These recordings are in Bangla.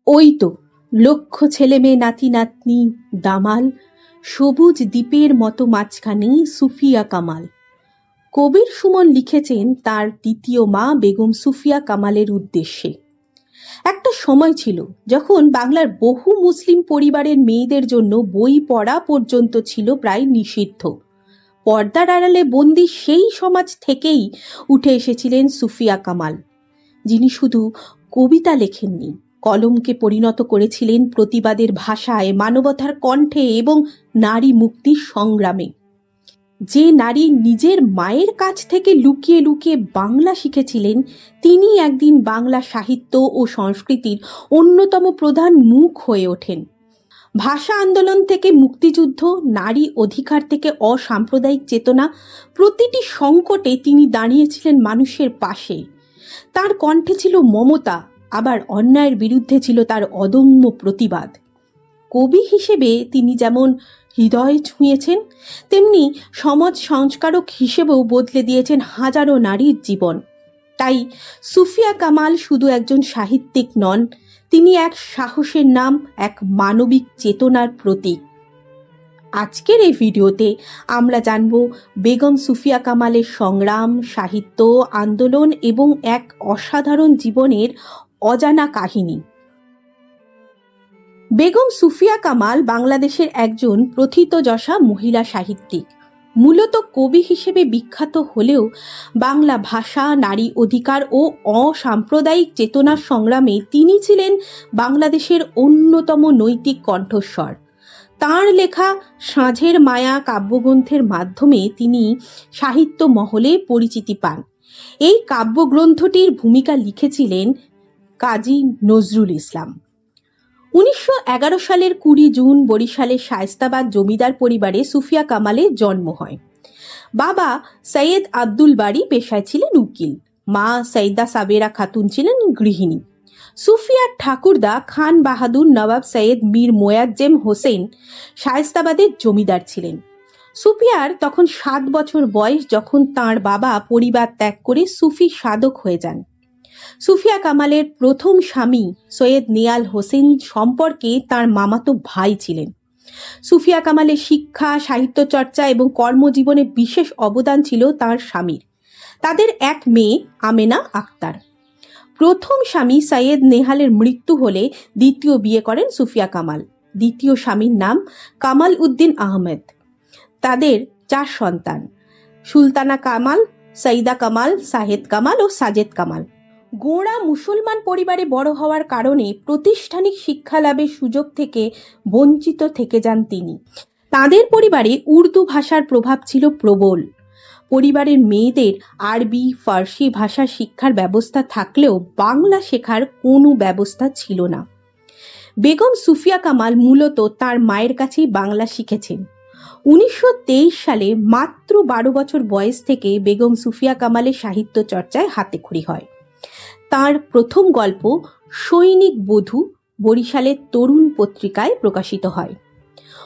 ওই তো লক্ষ ছেলে মেয়ে নাতি নাতনি দামাল, সবুজ দ্বীপের মতো মাঝখানে সুফিয়া কামাল। কবির সুমন লিখেছেন তার দ্বিতীয় মা বেগম সুফিয়া কামালের উদ্দেশ্যে। একটা সময় ছিল যখন বাংলার বহু মুসলিম পরিবারের মেয়েদের জন্য বই পড়া পর্যন্ত ছিল প্রায় নিষিদ্ধ। পর্দার আড়ালে বন্দী সেই সমাজ থেকেই উঠে এসেছিলেন সুফিয়া কামাল, যিনি শুধু কবিতা লেখেননি, কলমকে পরিণত করেছিলেন প্রতিবাদের ভাষায়, মানবতার কণ্ঠে এবং নারী মুক্তির সংগ্রামে। যে নারী নিজের মায়ের কাছ থেকে লুকিয়ে লুকিয়ে বাংলা শিখেছিলেন, তিনি একদিন বাংলা সাহিত্য ও সংস্কৃতির অন্যতম প্রধান মুখ হয়ে ওঠেন। ভাষা আন্দোলন থেকে মুক্তিযুদ্ধ, নারী অধিকার থেকে অসাম্প্রদায়িক চেতনা, প্রতিটি সংকটে তিনি দাঁড়িয়েছিলেন মানুষের পাশে। তার কণ্ঠে ছিল মমতা, আবার অন্যায়ের বিরুদ্ধে ছিল তার অদম্য প্রতিবাদ। কবি হিসেবে তিনি যেমন হৃদয় ছুঁয়েছেন, তেমনি সমাজ সংস্কারক হিসেবেও বদলে দিয়েছেন হাজারো নারীর জীবন। তাই সুফিয়া কামাল শুধু একজন সাহিত্যিক নন, তিনি এক সাহসের নাম, এক মানবিক চেতনার প্রতীক। আজকের এই ভিডিওতে আমরা জানব বেগম সুফিয়া কামালের সংগ্রাম, সাহিত্য, আন্দোলন এবং এক অসাধারণ জীবনের অজানা কাহিনী। বেগম সুফিয়া কামাল বাংলাদেশের একজন প্রথিতযশা মহিলা সাহিত্যিক। মূলত কবি হিসেবে বিখ্যাত হলেও বাংলা ভাষা, নারী অধিকার ও অসাম্প্রদায়িক চেতনার সংগ্রামে তিনি ছিলেন বাংলাদেশের অন্যতম নৈতিক কণ্ঠস্বর। তাঁর লেখা সাঁঝের মায়া কাব্যগ্রন্থের মাধ্যমে তিনি সাহিত্য মহলে পরিচিতি পান। এই কাব্যগ্রন্থটির ভূমিকা লিখেছিলেন কাজী নজরুল ইসলাম। 1911 সালের 20 জুন বরিশালের শায়েস্তাবাদ জমিদার পরিবারে সুফিয়া কামালের জন্ম হয়। বাবা সৈয়দ আব্দুল বারী পেশায় ছিলেন উকিল, মা সৈয়দা সাবেরা খাতুন ছিলেন গৃহিণী। সুফিয়ার ঠাকুরদা খান বাহাদুর নবাব সৈয়দ মীর মোয়াজ্জেম হোসেন শায়েস্তাবাদের জমিদার ছিলেন। সুফিয়ার তখন 7 বছর বয়স যখন তাঁর বাবা পরিবার ত্যাগ করে সুফি সাধক হয়ে যান। সুফিয়া কামালের প্রথম স্বামী সৈয়দ নিয়াল হোসেন সম্পর্কে তার মামাতো ভাই ছিলেন। সুফিয়া কামালের শিক্ষা, সাহিত্য চর্চা এবং কর্মজীবনে বিশেষ অবদান ছিল তার স্বামীর। তাদের এক মেয়ে আমেনা আক্তার। প্রথম স্বামী সৈয়দ নেহালের মৃত্যু হলে দ্বিতীয় বিয়ে করেন সুফিয়া কামাল। দ্বিতীয় স্বামীর নাম কামাল উদ্দিন আহমেদ। তাদের 4 সন্তান: সুলতানা কামাল, সৈয়দা কামাল, সাহেদ কামাল ও সাজেদ কামাল। গোঁড়া মুসলমান পরিবারে বড় হওয়ার কারণে প্রাতিষ্ঠানিক শিক্ষা লাভের সুযোগ থেকে বঞ্চিত থেকে যান তিনি। তাদের পরিবারে উর্দু ভাষার প্রভাব ছিল প্রবল। পরিবারের মেয়েদের আরবি, ফার্সি ভাষা শিক্ষার ব্যবস্থা থাকলেও বাংলা শেখার কোনো ব্যবস্থা ছিল না। বেগম সুফিয়া কামাল মূলত তার মায়ের কাছেই বাংলা শিখেছেন। 1923 সালে মাত্র 12 বছর বয়স থেকে বেগম সুফিয়া কামালের সাহিত্য চর্চায় হাতেখড়ি হয়। তার প্রথম গল্প সৈনিক বধূ বরিশালের তরুণ পত্রিকায় প্রকাশিত হয়।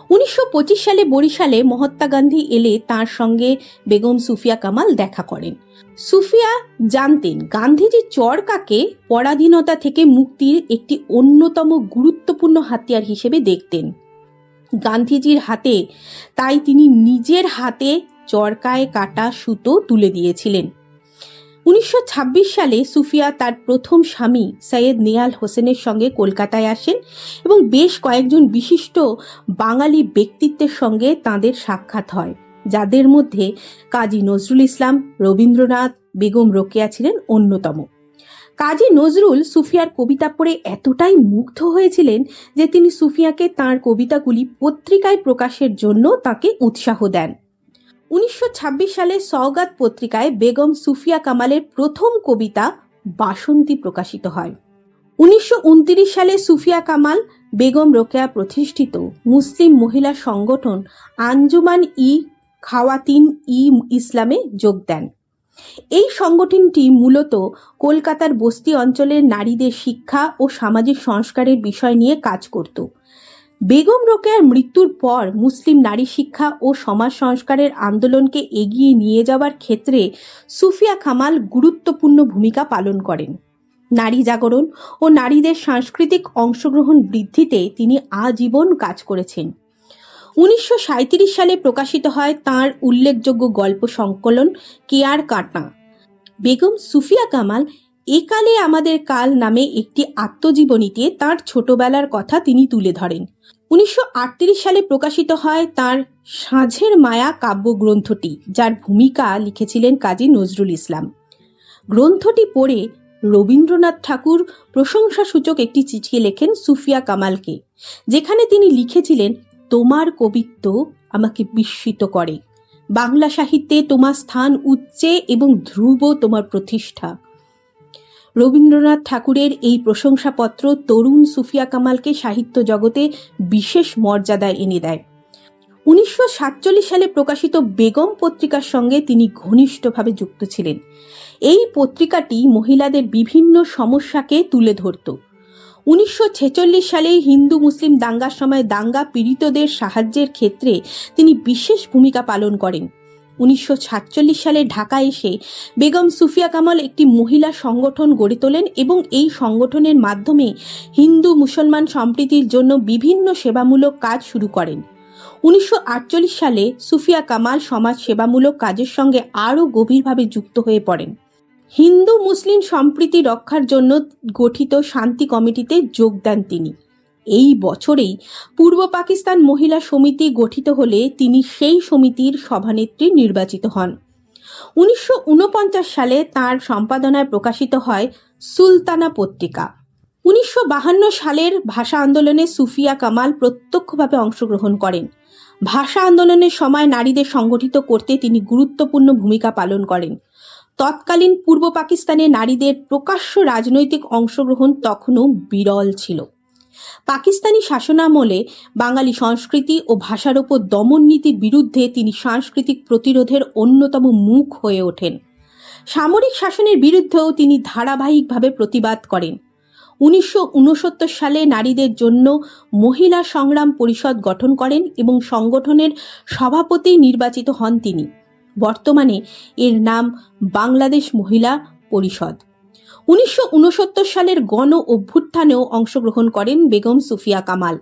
1925 সালে বরিশালে মহাত্মা গান্ধী এলে তার সঙ্গে বেগম সুফিয়া কামাল দেখা করেন। সুফিয়া জানতেন গান্ধীজি চরকাকে পরাধীনতা থেকে মুক্তির একটি অন্যতম গুরুত্বপূর্ণ হাতিয়ার হিসেবে দেখতেন। গান্ধীজির হাতে তাই তিনি নিজের হাতে চরকায় কাটা সুতো তুলে দিয়েছিলেন। 1926 সালে সুফিয়া তার প্রথম স্বামী সৈয়দ নিয়াল হোসেনের সঙ্গে কলকাতায় আসেন এবং বেশ কয়েকজন বিশিষ্ট বাঙালি ব্যক্তিত্বের সঙ্গে তাঁদের সাক্ষাৎ হয়, যাদের মধ্যে কাজী নজরুল ইসলাম, রবীন্দ্রনাথ, বেগম রোকেয়া ছিলেন অন্যতম। কাজী নজরুল সুফিয়ার কবিতা পড়ে এতটাই মুগ্ধ হয়েছিলেন যে তিনি সুফিয়াকে তাঁর কবিতাগুলি পত্রিকায় প্রকাশের জন্য তাকে উৎসাহ দেন। 1926 সালে সওগাত পত্রিকায় বেগম সুফিয়া কামালের প্রথম কবিতা বাসন্তী প্রকাশিত হয়। 1929 সালে সুফিয়া কামাল বেগম রোকেয়া প্রতিষ্ঠিত মুসলিম মহিলা সংগঠন আঞ্জুমান ই খাওয়াতিন ই ইসলামে যোগ দেন। এই সংগঠনটি মূলত কলকাতার বস্তি অঞ্চলের নারীদের শিক্ষা ও সামাজিক সংস্কারের বিষয় নিয়ে কাজ করত। বেগম রোকেয়ার মৃত্যুর পর মুসলিম নারী শিক্ষা ও সমাজ সংস্কারের আন্দোলনকে এগিয়ে নিয়ে যাওয়ার ক্ষেত্রে সুফিয়া কামাল গুরুত্বপূর্ণ ভূমিকা পালন করেন। নারী জাগরণ ও নারীদের সাংস্কৃতিক অংশগ্রহণ বৃদ্ধিতে তিনি আজীবন কাজ করেছেন। 1937 সালে প্রকাশিত হয় তাঁর উল্লেখযোগ্য গল্প সংকলন কেয়ার কাটা। বেগম সুফিয়া কামাল একালে আমাদের কাল নামে একটি আত্মজীবনীতে তাঁর ছোটবেলার কথা তিনি তুলে ধরেন। 1938 সালে প্রকাশিত হয় তাঁর সাঁঝের মায়া কাব্যগ্রন্থটি, যার ভূমিকা লিখেছিলেন কাজী নজরুল ইসলাম। গ্রন্থটি পড়ে রবীন্দ্রনাথ ঠাকুর প্রশংসাসূচক একটি চিঠি লেখেন সুফিয়া কামালকে, যেখানে তিনি লিখেছিলেন, তোমার কবিত্ব আমাকে বিস্মিত করে, বাংলা সাহিত্যে তোমার স্থান উচ্চে এবং ধ্রুব তোমার প্রতিষ্ঠা। রবীন্দ্রনাথ ঠাকুরের এই প্রশংসাপত্র তরুণ সুফিয়া কামালকে সাহিত্য জগতে বিশেষ মর্যাদা এনে দেয়। 1947 সালে প্রকাশিত বেগম পত্রিকার সঙ্গে তিনি ঘনিষ্ঠভাবে যুক্ত ছিলেন। এই পত্রিকাটি মহিলাদের বিভিন্ন সমস্যাকে তুলে ধরত। 1946 সালে হিন্দু মুসলিম দাঙ্গার সময় দাঙ্গা পীড়িতদের সাহায্যের ক্ষেত্রে তিনি বিশেষ ভূমিকা পালন করেন। 1947 সালে ঢাকা এসে বেগম সুফিয়া কামাল একটি মহিলা সংগঠন গড়ে তোলেন এবং এই সংগঠনের মাধ্যমে হিন্দু মুসলমান সম্প্রীতির জন্য বিভিন্ন সেবামূলক কাজ শুরু করেন। 1948 সালে সুফিয়া কামাল সমাজ সেবামূলক কাজের সঙ্গে আরও গভীরভাবে যুক্ত হয়ে পড়েন। হিন্দু মুসলিম সম্প্রীতি রক্ষার জন্য গঠিত শান্তি কমিটিতে যোগ দেন তিনি। এই বছরেই পূর্ব পাকিস্তান মহিলা সমিতি গঠিত হলে তিনি সেই সমিতির সভানেত্রী নির্বাচিত হন। 1949 সালে তাঁর সম্পাদনায় প্রকাশিত হয় সুলতানা পত্রিকা। 1952 সালের ভাষা আন্দোলনে সুফিয়া কামাল প্রত্যক্ষভাবে অংশগ্রহণ করেন। ভাষা আন্দোলনের সময় নারীদের সংগঠিত করতে তিনি গুরুত্বপূর্ণ ভূমিকা পালন করেন। তৎকালীন পূর্ব পাকিস্তানে নারীদের প্রকাশ্য রাজনৈতিক অংশগ্রহণ তখনও বিরল ছিল। পাকিস্তানি শাসনামলে বাঙালি সংস্কৃতি ও ভাষার ওপর দমন নীতির বিরুদ্ধে তিনি সাংস্কৃতিক প্রতিরোধের অন্যতম মুখ হয়ে ওঠেন। সামরিক শাসনের বিরুদ্ধেও তিনি ধারাবাহিকভাবে প্রতিবাদ করেন। 1969 সালে নারীদের জন্য মহিলা সংগ্রাম পরিষদ গঠন করেন এবং সংগঠনের সভাপতি নির্বাচিত হন তিনি। বর্তমানে এর নাম বাংলাদেশ মহিলা পরিষদ। 1969 সালের গণ অভ্যুত্থানেও অংশগ্রহণ করেন বেগম সুফিয়া কামাল।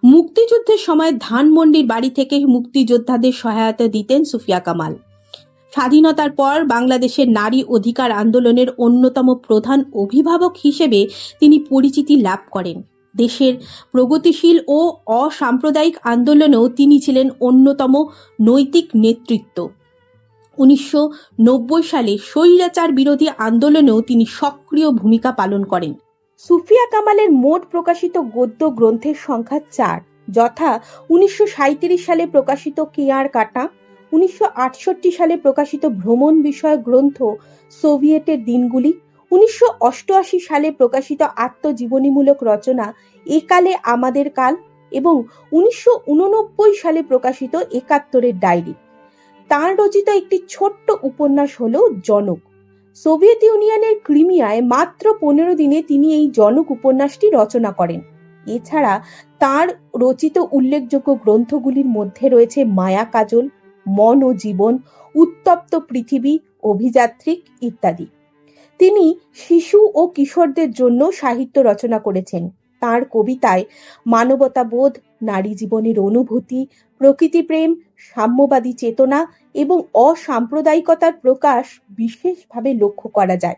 মুক্তিযুদ্ধের সময় ধানমন্ডির বাড়ি থেকে মুক্তিযোদ্ধাদের সহায়তা দিতেন সুফিয়া কামাল। স্বাধীনতার পর বাংলাদেশের নারী অধিকার আন্দোলনের অন্যতম প্রধান অভিভাবক হিসেবে তিনি পরিচিতি লাভ করেন। দেশের প্রগতিশীল ও অসাম্প্রদায়িক আন্দোলনেও তিনি ছিলেন অন্যতম নৈতিক নেতৃত্ব। 1990 সালে স্বৈরাচার বিরোধী আন্দোলনেও তিনি সক্রিয় ভূমিকা পালন করেন। সুফিয়া কামালের মোট প্রকাশিত গদ্য গ্রন্থের সংখ্যা 4, যথা 1937 সালে প্রকাশিত কেয়ার কাটা, 1968 সালে প্রকাশিত ভ্রমণ বিষয়ক গ্রন্থ সোভিয়েটের দিনগুলি, 1988 সালে প্রকাশিত আত্মজীবনীমূলক রচনা একালে আমাদের কাল এবং 1989 সালে প্রকাশিত 71 ডায়েরি। তাঁর রচিত একটি ছোট্ট উপন্যাস হল জনক। সোভিয়েত ইউনিয়নের ক্রিমিয়ায় মাত্র 15 দিনে তিনি এই জনক উপন্যাসটি রচনা করেন। এছাড়া তাঁর রচিত উল্লেখযোগ্য গ্রন্থগুলির মধ্যে রয়েছে মায়া কাজল, মন ও জীবন, উত্তপ্ত পৃথিবী, অভিযাত্রিক ইত্যাদি। তিনি শিশু ও কিশোরদের জন্য সাহিত্য রচনা করেছেন। তাঁর কবিতায় মানবতাবোধ, নারী জীবনের অনুভূতি, প্রকৃতিপ্রেম, সাম্যবাদী চেতনা এবং অসাম্প্রদায়িকতার প্রকাশ বিশেষভাবে লক্ষ্য করা যায়।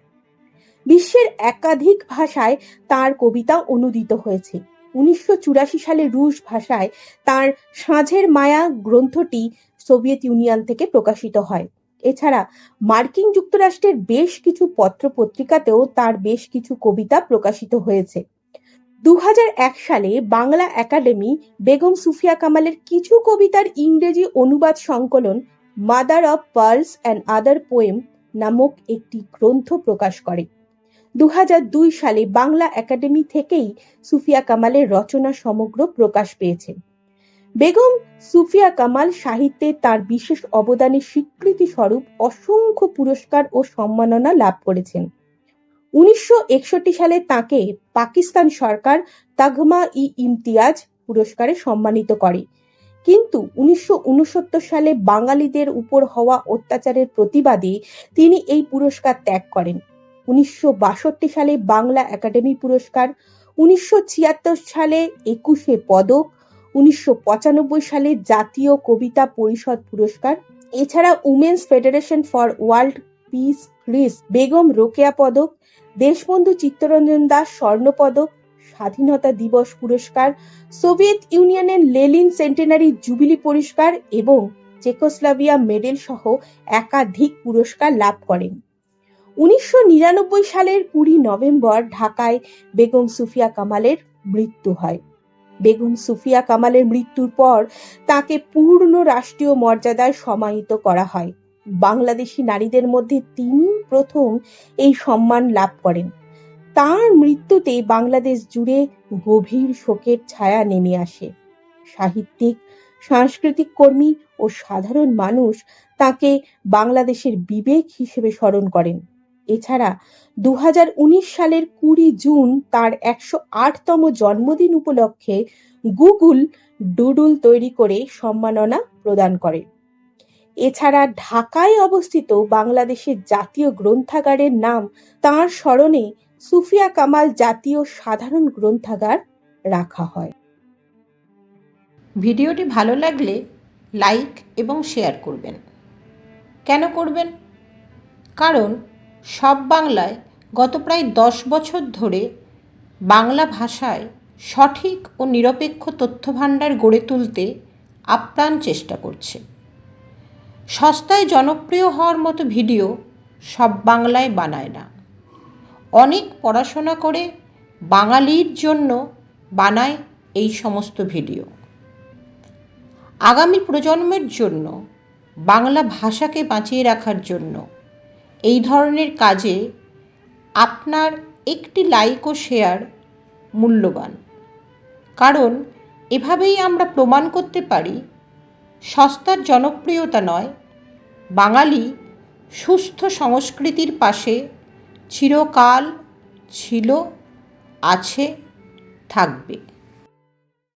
বিশ্বের একাধিক ভাষায় তাঁর কবিতা অনূদিত হয়েছে। 1984 সালে রুশ ভাষায় তাঁর সাঁঝের মায়া গ্রন্থটি সোভিয়েত ইউনিয়ন থেকে প্রকাশিত হয়। এছাড়া মার্কিন যুক্তরাষ্ট্রের বেশ কিছু পত্র-পত্রিকাতেও তাঁর বেশ কিছু কবিতা প্রকাশিত হয়েছে। 2001 সালে বাংলা একাডেমি বেগম সুফিয়া কামালের কিছু কবিতার ইংরেজি অনুবাদ সংকলন mother of pearls and other poem নামক একটি গ্রন্থ প্রকাশ করে। 2002 সালে বাংলা একাডেমি থেকেই সুফিয়া কামালের রচনা সমগ্র প্রকাশ পেয়েছে। বেগম সুফিয়া কামাল সাহিত্যে তার বিশেষ অবদানের স্বীকৃতি স্বরূপ অসংখ্য পুরস্কার ও সম্মাননা লাভ করেছেন। 1961 সালে তাকে পাকিস্তান সরকার তাগমা-ই-ইমতিয়াজ পুরস্কারে সম্মানিত করে, কিন্তু 1969 সালে বাঙালিদের উপর হওয়া অত্যাচারের প্রতিবাদে তিনি এই পুরস্কার ত্যাগ করেন। 1962 সালে বাংলা একাডেমি পুরস্কার, 1976 সালে 21 পদক, 1995 সালে জাতীয় কবিতা পরিষদ পুরস্কার। এছাড়া women's federation for world piece Chris Begum Rokeya পদক, দেশবন্ধু চিত্তরঞ্জন দাস স্বর্ণ পদক, স্বাধীনতা দিবস পুরস্কার, সোভিয়েত ইউনিয়নের লেনিন সেন্টেনারি জুবিলি পুরস্কার এবং চেকোস্লোভাকিয়া মেডেল সহ একাধিক পুরস্কার লাভ করেন। 1999 সালের 20 নভেম্বর ঢাকায় বেগম সুফিয়া কামালের মৃত্যু হয়। বেগম সুফিয়া কামালের মৃত্যুর পর তাকে পূর্ণ রাষ্ট্রীয় মর্যাদায় সমাহিত করা হয়। বাংলাদেশি নারীদের মধ্যে তিনি প্রথম এই সম্মান লাভ করেন। তার মৃত্যুতে বাংলাদেশ জুড়ে গভীর শোকের ছায়া নেমে আসে। সাহিত্যিক, সাংস্কৃতিক কর্মী ও সাধারণ মানুষ তাকে বাংলাদেশের বিবেক হিসেবে স্মরণ করেন। এছাড়া 2019 সালের 20 জুন তার 108তম জন্মদিন উপলক্ষে গুগল ডুডল তৈরি করে সম্মাননা প্রদান করে। এছাড়া ঢাকায় অবস্থিত বাংলাদেশের জাতীয় গ্রন্থাগারের নাম তাঁর স্মরণে সুফিয়া কামাল জাতীয় সাধারণ গ্রন্থাগার রাখা হয়। ভিডিওটি ভালো লাগলে লাইক এবং শেয়ার করবেন। কেন করবেন? কারণ সব বাংলায় গত প্রায় 10 বছর ধরে বাংলা ভাষায় সঠিক ও নিরপেক্ষ তথ্যভাণ্ডার গড়ে তুলতে আপ্রাণ চেষ্টা করছে। সস্তায় জনপ্রিয় হওয়ার মতো ভিডিও সব বাংলায় বানায় না। অনেক পড়াশোনা করে বাঙালির জন্য বানায় এই সমস্ত ভিডিও। আগামী প্রজন্মের জন্য বাংলা ভাষাকে বাঁচিয়ে রাখার জন্য এই ধরনের কাজে আপনার একটি লাইক ও শেয়ার মূল্যবান। কারণ এভাবেই আমরা প্রমাণ করতে পারি সস্তার জনপ্রিয়তা নয়, বাঙালি সুস্থ সংস্কৃতির পাশে চিরকাল ছিল, আছে, থাকবে।